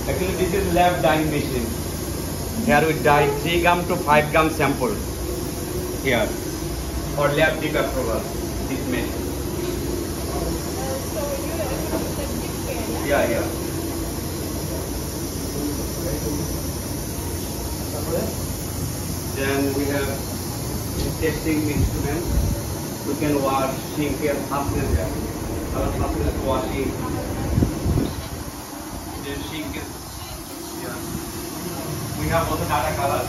Actually, this is lab dyeing machine. Here we dye 3 gram to 5 gram sample. Here for lab dip approval. This machine. So you accept care? Yeah. Then we have testing instrument. We can wash sink here, fastness there. Our fastness washing. Then sink is yeah. We have also data color.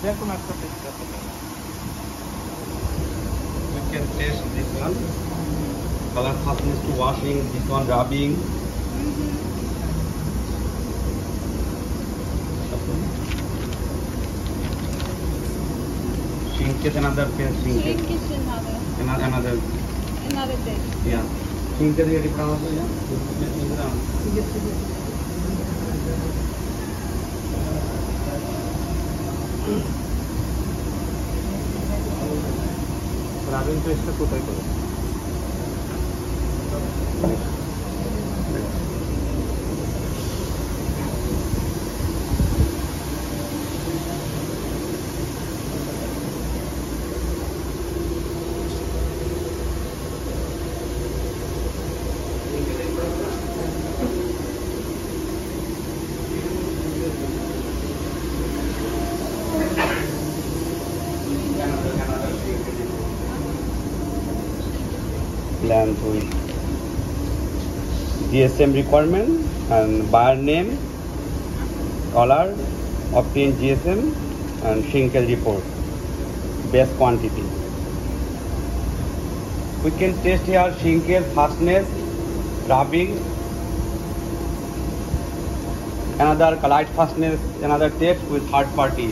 Data color. We can test this one. Color fastness to washing, this one rubbing. Sink is another pen. Sink is another test. Yeah. Sink is ready for us. Rubbing টেস্টটা কোথায় করে? Length with GSM requirement and buyer name, color, obtain GSM and shrinkage report, base quantity. We can test here shrinkage, fastness, rubbing, another light fastness, another test with third party.